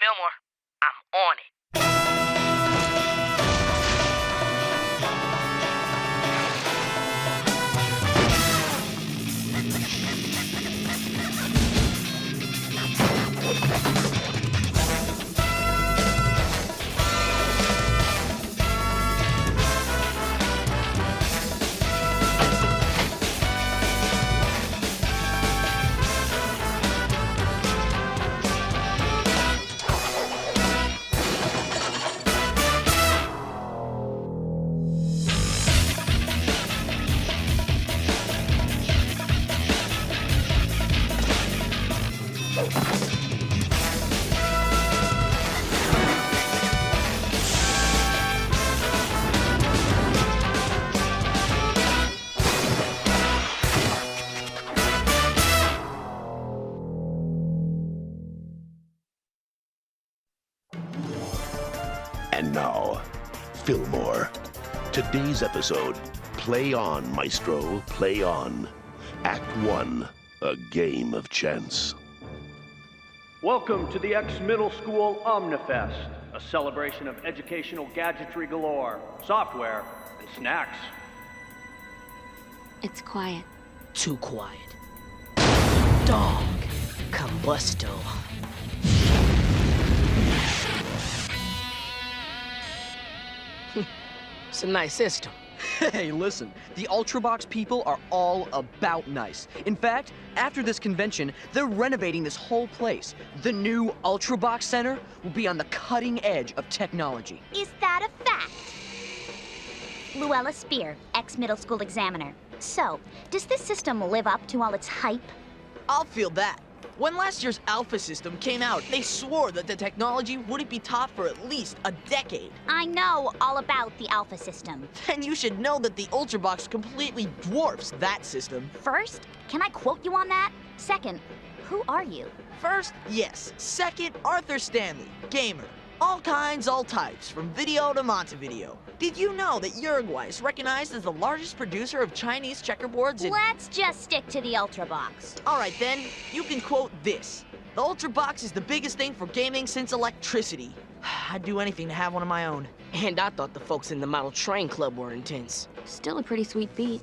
Fillmore. I'm on it. And now, Fillmore. Today's episode, Play On, Maestro, Play On. Act 1, A Game of Chance. Welcome to the X-Middle School Omnifest, a celebration of educational gadgetry galore, software, and snacks. It's quiet. Too quiet. Dog. Combusto. It's a nice system. Hey, listen, the Ultrabox people are all about nice. In fact, after this convention, they're renovating this whole place. The new Ultrabox Center will be on the cutting edge of technology. Is that a fact? Luella Spear, ex-middle school examiner. So, does this system live up to all its hype? I'll feel that. When last year's Alpha system came out, they swore that the technology wouldn't be taught for at least a decade. I know all about the Alpha system. Then you should know that the Ultrabox completely dwarfs that system. First, can I quote you on that? Second, who are you? First, yes. Second, Arthur Stanley, gamer. All kinds, all types, from video to Montevideo. Did you know that Uruguay is recognized as the largest producer of Chinese checkerboards in... Let's just stick to the Ultrabox. All right, then, you can quote this. The Ultrabox is the biggest thing for gaming since electricity. I'd do anything to have one of my own. And I thought the folks in the Model Train Club were intense. Still a pretty sweet beat,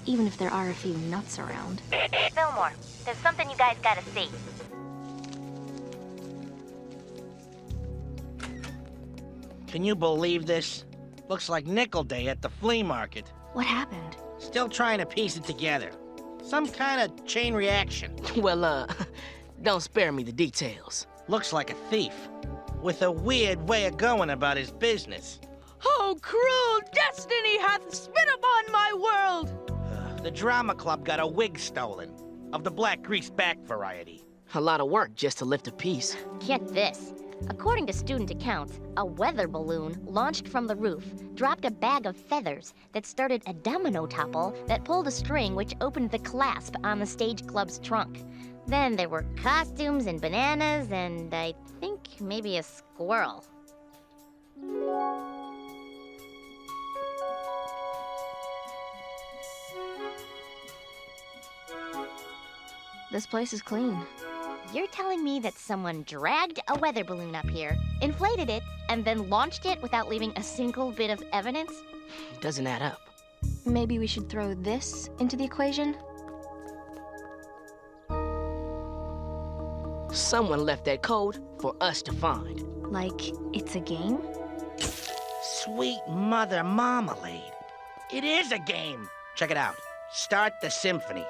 even if there are a few nuts around. Fillmore, there's something you guys gotta see. Can you believe this? Looks like Nickel Day at the flea market. What happened? Still trying to piece it together. Some kind of chain reaction. Well, don't spare me the details. Looks like a thief, with a weird way of going about his business. Oh, cruel destiny hath spit upon my world! The drama club got a wig stolen, of the black grease back variety. A lot of work just to lift a piece. Get this. According to student accounts, a weather balloon launched from the roof dropped a bag of feathers that started a domino topple that pulled a string which opened the clasp on the stage club's trunk. Then there were costumes and bananas and I think maybe a squirrel. This place is clean. You're telling me that someone dragged a weather balloon up here, inflated it, and then launched it without leaving a single bit of evidence? Doesn't add up. Maybe we should throw this into the equation? Someone left that code for us to find. Like, it's a game? Sweet mother marmalade. It is a game. Check it out. Start the symphony.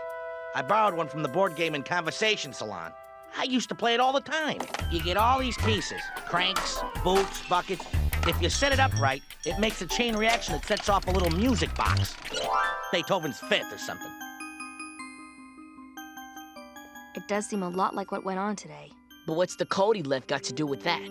I borrowed one from the board game and conversation salon. I used to play it all the time. You get all these pieces, cranks, boots, buckets. If you set it up right, it makes a chain reaction that sets off a little music box. Beethoven's Fifth or something. It does seem a lot like what went on today. But what's the code he left got to do with that?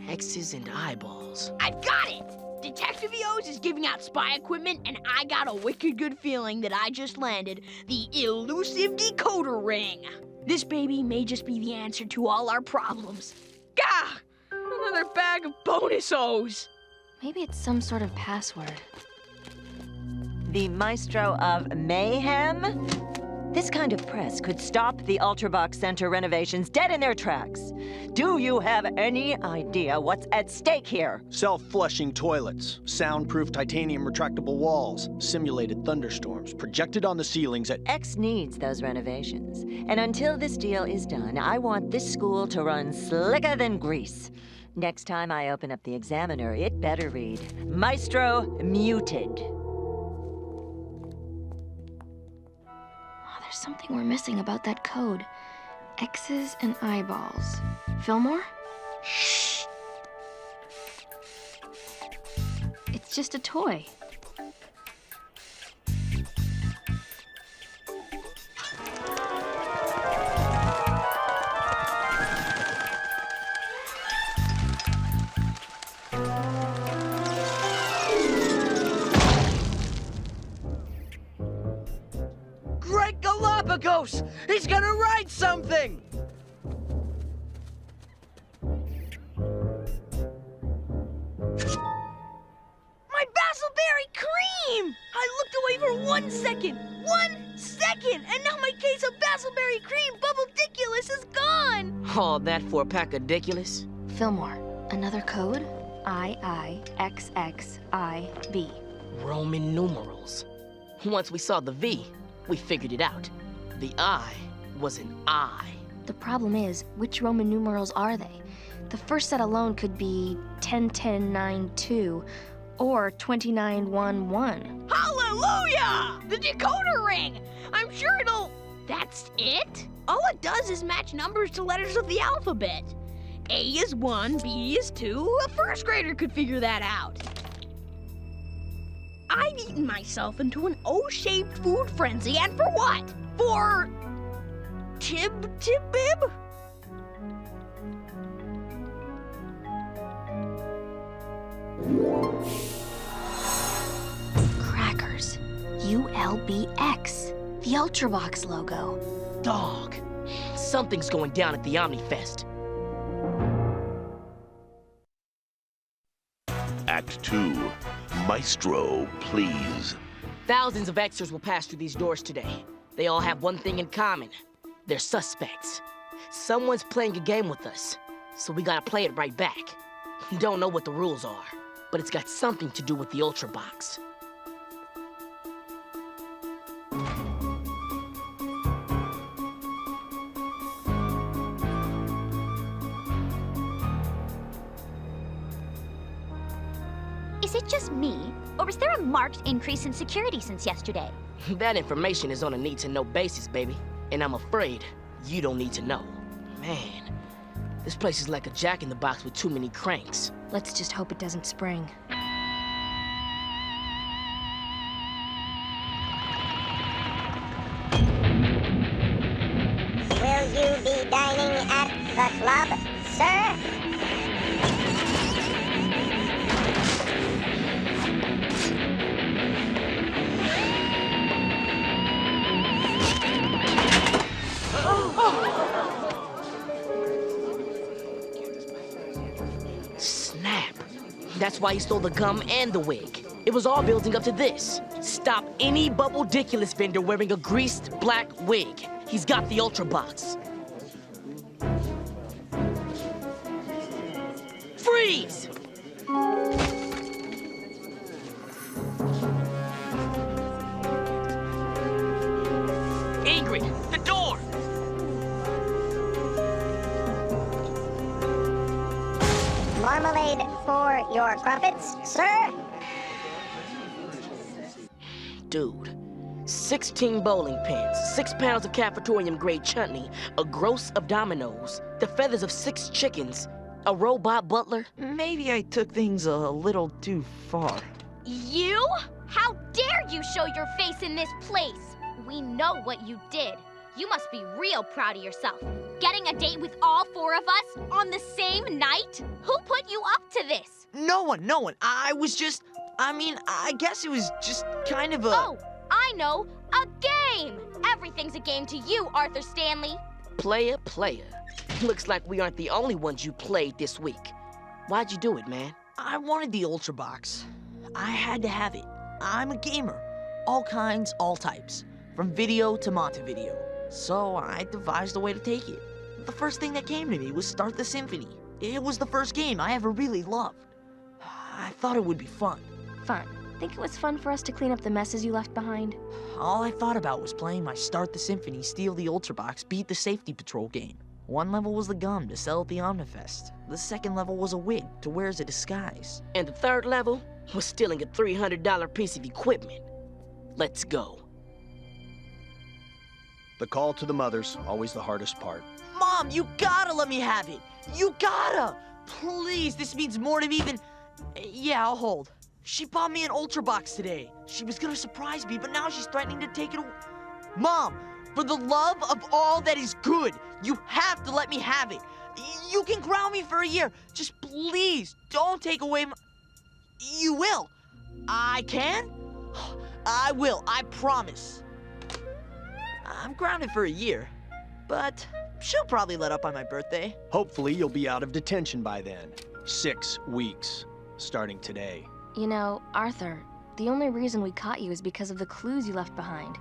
X's and eyeballs. I've got it! Detective EOS is giving out spy equipment, and I got a wicked good feeling that I just landed the elusive decoder ring. This baby may just be the answer to all our problems. Gah! Another bag of bonus O's. Maybe it's some sort of password. The Maestro of Mayhem? This kind of press could stop the Ultrabox Center renovations dead in their tracks. Do you have any idea what's at stake here? Self-flushing toilets, soundproof titanium retractable walls, simulated thunderstorms projected on the ceilings at... X needs those renovations. And until this deal is done, I want this school to run slicker than grease. Next time I open up the Examiner, it better read, Maestro muted. There's something we're missing about that code. X's and eyeballs. Fillmore? Shh! It's just a toy. He's gonna write something! My basilberry cream! I looked away for 1 second! 1 second! And now my case of basilberry cream bubble-diculous is gone! All that for a pack of ridiculous? Fillmore, another code? IIXXIB. Roman numerals. Once we saw the V, we figured it out. The I was an I. The problem is, which Roman numerals are they? The first set alone could be 101092 or 2911. Hallelujah! The decoder ring! I'm sure it'll... That's it? All it does is match numbers to letters of the alphabet. A is 1, B is 2. A first grader could figure that out. I've eaten myself into an O-shaped food frenzy, and for what? For... Tib-tib-bib? Crackers. ULBX. The Ultravox logo. Dog. Something's going down at the Omnifest. Act 2. Maestro, please. Thousands of Xers will pass through these doors today. They all have one thing in common. They're suspects. Someone's playing a game with us, so we gotta play it right back. Don't know what the rules are, but it's got something to do with the Ultrabox. Is it just me, or is there a marked increase in security since yesterday? That information is on a need-to-know basis, baby. And I'm afraid you don't need to know. Man, this place is like a jack-in-the-box with too many cranks. Let's just hope it doesn't spring. Will you be dining at the club, sir? Snap. That's why he stole the gum and the wig. It was all building up to this. Stop any bubble-diculous vendor wearing a greased black wig. He's got the Ultrabox. Freeze! Ingrid, the door! Marmalade for your crumpets, sir? Dude, 16 bowling pins, 6 pounds of cafetorium-grade chutney, a gross of dominoes, the feathers of 6 chickens, a robot butler. Maybe I took things a little too far. You? How dare you show your face in this place? We know what you did. You must be real proud of yourself. Getting a date with all 4 of us on the same night? Who put you up to this? No one. I guess it was just kind of a... Oh, I know. A game! Everything's a game to you, Arthur Stanley. Player. Looks like we aren't the only ones you played this week. Why'd you do it, man? I wanted the Ultrabox. I had to have it. I'm a gamer. All kinds, all types. from video to Montevideo. So I devised a way to take it. The first thing that came to me was Start the Symphony. It was the first game I ever really loved. I thought it would be fun. Fun. Think it was fun for us to clean up the messes you left behind? All I thought about was playing my Start the Symphony, Steal the Ultrabox, Beat the Safety Patrol game. One level was the gum to sell at the Omnifest. The second level was a wig to wear as a disguise. And the third level was stealing a $300 piece of equipment. Let's go. The call to the mother's always the hardest part. Mom, you gotta let me have it. You gotta. Please, this means more to me than... Yeah, I'll hold. She bought me an Ultrabox today. She was gonna surprise me, but now she's threatening to take it away. Mom, for the love of all that is good, you have to let me have it. You can ground me for a year. Just please, don't take away my... You will. I can? I will, I promise. I'm grounded for a year, but she'll probably let up on my birthday. Hopefully you'll be out of detention by then. 6 weeks, starting today. You know, Arthur, the only reason we caught you is because of the clues you left behind.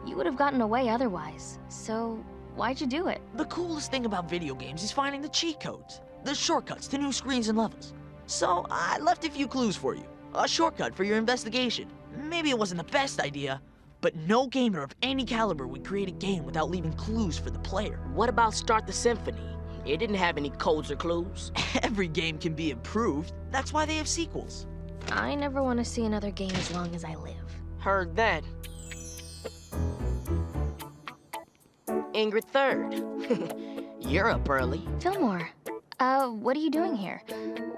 You would have gotten away otherwise. So, why'd you do it? The coolest thing about video games is finding the cheat codes, the shortcuts to new screens and levels. So, I left a few clues for you. A shortcut for your investigation. Maybe it wasn't the best idea, but no gamer of any caliber would create a game without leaving clues for the player. What about Start the Symphony? It didn't have any codes or clues. Every game can be improved. That's why they have sequels. I never want to see another game as long as I live. Heard that. Ingrid Third. You're up early. Fillmore, what are you doing here?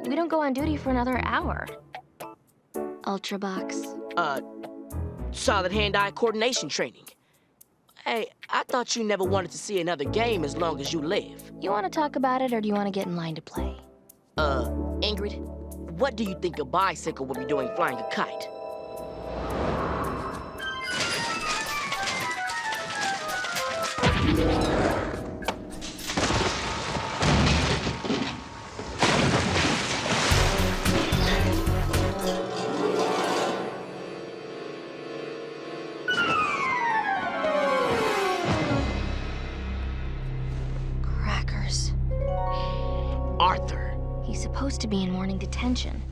We don't go on duty for another hour. Ultrabox. Solid hand-eye coordination training. Hey, I thought you never wanted to see another game as long as you live. You want to talk about it, or do you want to get in line to play? Ingrid, what do you think a bicycle would be doing flying a kite? Crackers. Arthur. He's supposed to be in morning detention.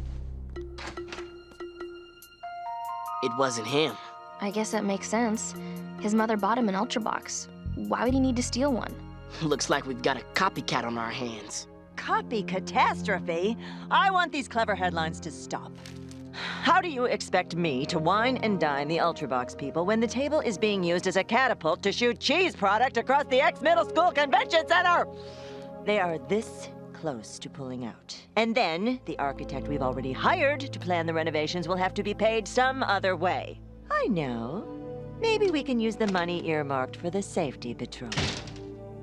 It wasn't him. I guess that makes sense. His mother bought him an Ultrabox. Why would he need to steal one? Looks like we've got a copycat on our hands. Copy catastrophe? I want these clever headlines to stop. How do you expect me to wine and dine the Ultrabox people when the table is being used as a catapult to shoot cheese product across the ex-middle school convention center? They are this close to pulling out. And then, the architect we've already hired to plan the renovations will have to be paid some other way. I know. Maybe we can use the money earmarked for the safety patrol.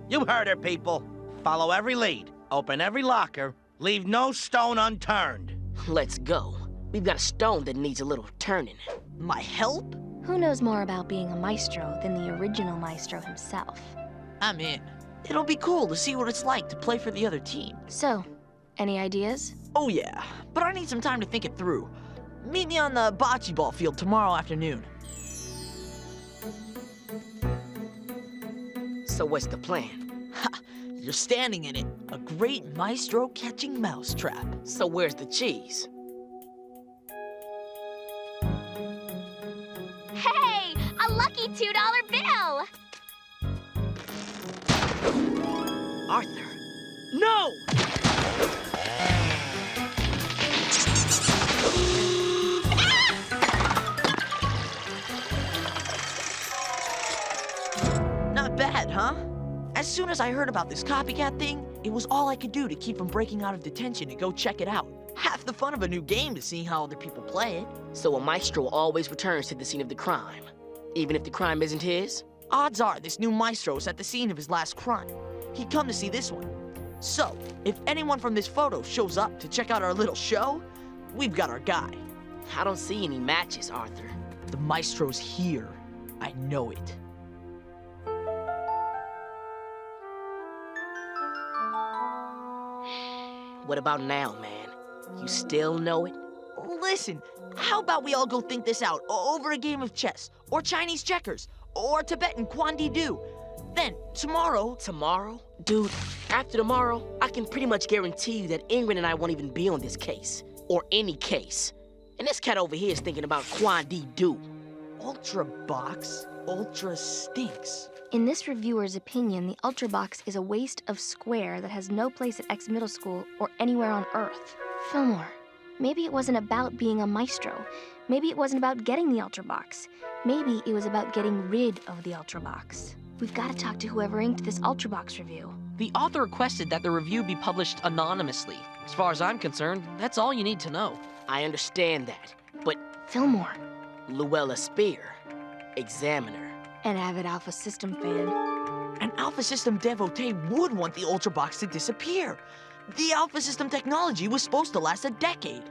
You heard her, people. Follow every lead. Open every locker. Leave no stone unturned. Let's go. We've got a stone that needs a little turning. My help? Who knows more about being a maestro than the original maestro himself? I'm in. It'll be cool to see what it's like to play for the other team. So, any ideas? Oh yeah, but I need some time to think it through. Meet me on the bocce ball field tomorrow afternoon. So what's the plan? Ha! You're standing in it. A great maestro catching mousetrap. So where's the cheese? Hey, a lucky $2 bill! Arthur. No! Not bad, huh? As soon as I heard about this copycat thing, it was all I could do to keep from breaking out of detention and go check it out. Half the fun of a new game is seeing how other people play it. So a maestro always returns to the scene of the crime, even if the crime isn't his? Odds are this new maestro is at the scene of his last crime. He'd come to see this one. So, if anyone from this photo shows up to check out our little show, we've got our guy. I don't see any matches, Arthur. The maestro's here. I know it. What about now, man? You still know it? Listen, how about we all go think this out over a game of chess, or Chinese checkers, or Tibetan Kwandidu. Then, tomorrow... Tomorrow? Dude, after tomorrow, I can pretty much guarantee you that Ingrid and I won't even be on this case. Or any case. And this cat over here is thinking about Kwandidu. Ultra Box? Ultra stinks. In this reviewer's opinion, the Ultra Box is a waste of square that has no place at X Middle School or anywhere on Earth. Fillmore, maybe it wasn't about being a maestro. Maybe it wasn't about getting the Ultra Box. Maybe it was about getting rid of the Ultra Box. We've got to talk to whoever inked this Ultra Box review. The author requested that the review be published anonymously. As far as I'm concerned, that's all you need to know. I understand that, but Fillmore, Luella Spear, Examiner. an avid Alpha System fan. An Alpha System devotee would want the Ultra Box to disappear. The Alpha System technology was supposed to last a decade.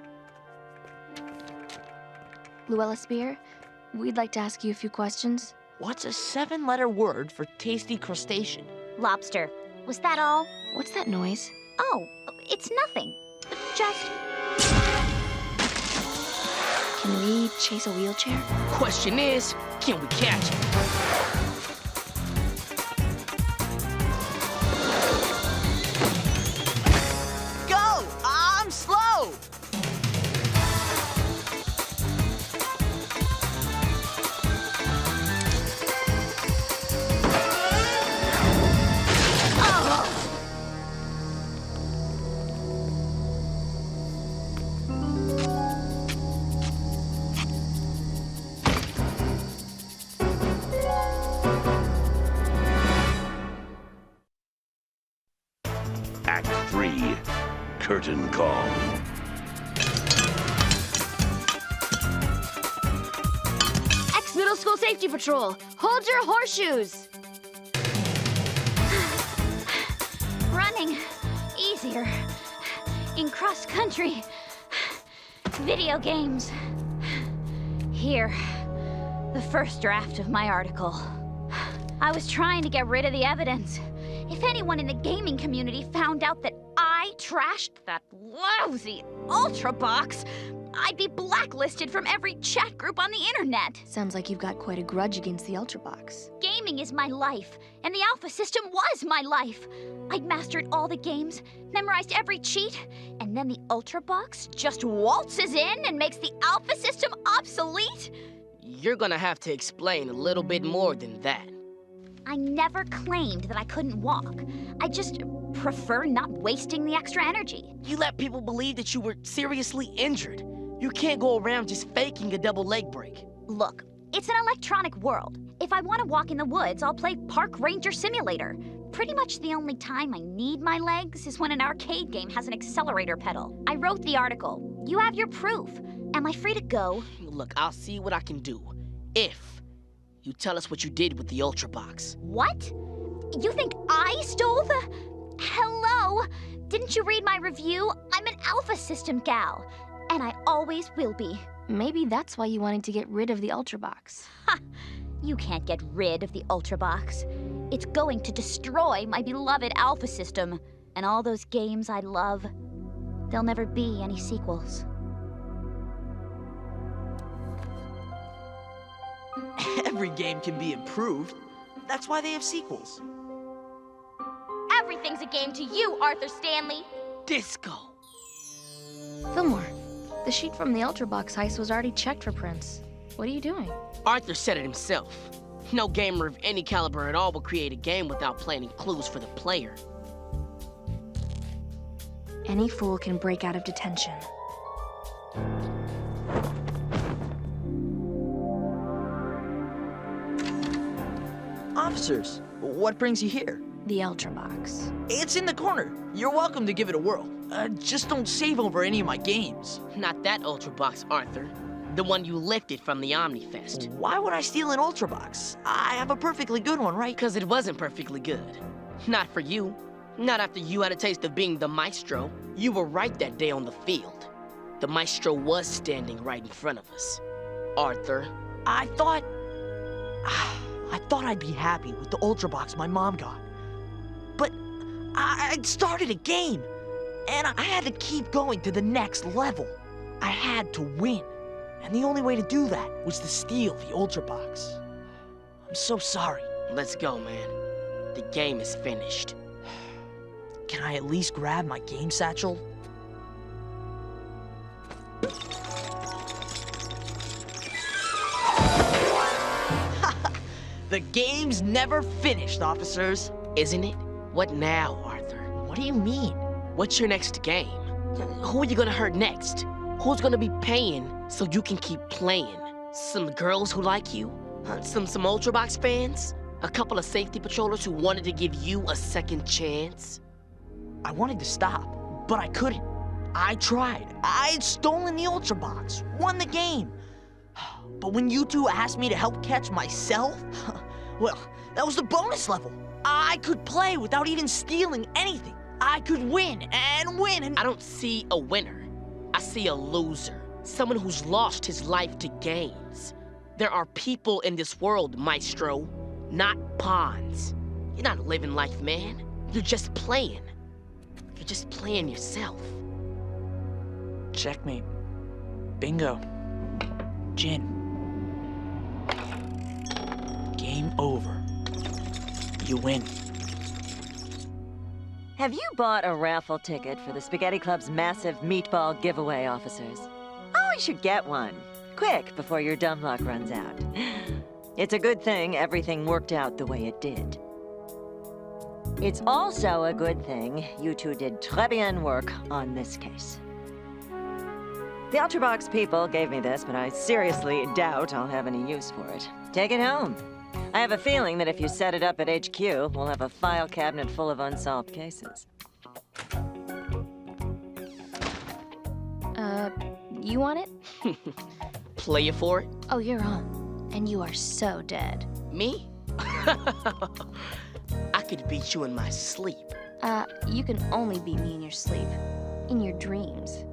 Luella Spear, we'd like to ask you a few questions. What's a 7-letter word for tasty crustacean? Lobster. Was that all? What's that noise? Oh, it's nothing. Just... Can we chase a wheelchair? Question is, can we catch it? Go! I'm slow! Act 3, Curtain Call. X Middle School Safety Patrol, hold your horseshoes! Running easier in cross-country video games. Here, the first draft of my article. I was trying to get rid of the evidence. If anyone in the gaming community found out that I trashed that lousy Ultra Box, I'd be blacklisted from every chat group on the internet. Sounds like you've got quite a grudge against the Ultra Box. Gaming is my life, and the Alpha System was my life. I'd mastered all the games, memorized every cheat, and then the Ultra Box just waltzes in and makes the Alpha System obsolete? You're gonna have to explain a little bit more than that. I never claimed that I couldn't walk. I just prefer not wasting the extra energy. You let people believe that you were seriously injured. You can't go around just faking a double leg break. Look, it's an electronic world. If I want to walk in the woods, I'll play Park Ranger Simulator. Pretty much the only time I need my legs is when an arcade game has an accelerator pedal. I wrote the article. You have your proof. Am I free to go? Look, I'll see what I can do. If you tell us what you did with the Ultra Box. What? You think I stole the... Hello? Didn't you read my review? I'm an Alpha System gal, and I always will be. Maybe that's why you wanted to get rid of the Ultra Box. Ha! You can't get rid of the Ultra Box. It's going to destroy my beloved Alpha System, and all those games I love. There'll never be any sequels. Every game can be improved. That's why they have sequels. Everything's a game to you, Arthur Stanley. Disco. Fillmore, the sheet from the Ultra Box heist was already checked for prints. What are you doing? Arthur said it himself. No gamer of any caliber at all will create a game without planting clues for the player. Any fool can break out of detention. Officers, what brings you here? The Ultra Box. It's in the corner. You're welcome to give it a whirl. Just don't save over any of my games. Not that Ultra Box, Arthur. The one you lifted from the Omnifest. Why would I steal an Ultra Box? I have a perfectly good one, right? Because it wasn't perfectly good. Not for you. Not after you had a taste of being the Maestro. You were right that day on the field. The Maestro was standing right in front of us. Arthur. I thought I'd be happy with the Ultra Box my mom got. But I'd started a game, and I had to keep going to the next level. I had to win, and the only way to do that was to steal the Ultra Box. I'm so sorry. Let's go, man. The game is finished. Can I at least grab my game satchel? The game's never finished, officers. Isn't it? What now, Arthur? What do you mean? What's your next game? Who are you gonna hurt next? Who's gonna be paying so you can keep playing? Some girls who like you? Some Ultrabox fans? A couple of safety patrollers who wanted to give you a second chance? I wanted to stop, but I couldn't. I tried. I'd stolen the Ultrabox, won the game. But when you two asked me to help catch myself, well, that was the bonus level. I could play without even stealing anything. I could win and win and... I don't see a winner. I see a loser. Someone who's lost his life to games. There are people in this world, Maestro, not pawns. You're not living life, man. You're just playing. You're just playing yourself. Checkmate. Bingo. Jin. Game over. You win. Have you bought a raffle ticket for the Spaghetti Club's massive meatball giveaway, officers? Oh, you should get one. Quick, before your dumb luck runs out. It's a good thing everything worked out the way it did. It's also a good thing you two did très bien work on this case. The Ultrabox people gave me this, but I seriously doubt I'll have any use for it. Take it home. I have a feeling that if you set it up at HQ, we'll have a file cabinet full of unsolved cases. You want it? Play it for it? Oh, you're on. And you are so dead. Me? I could beat you in my sleep. You can only beat me in your sleep. In your dreams.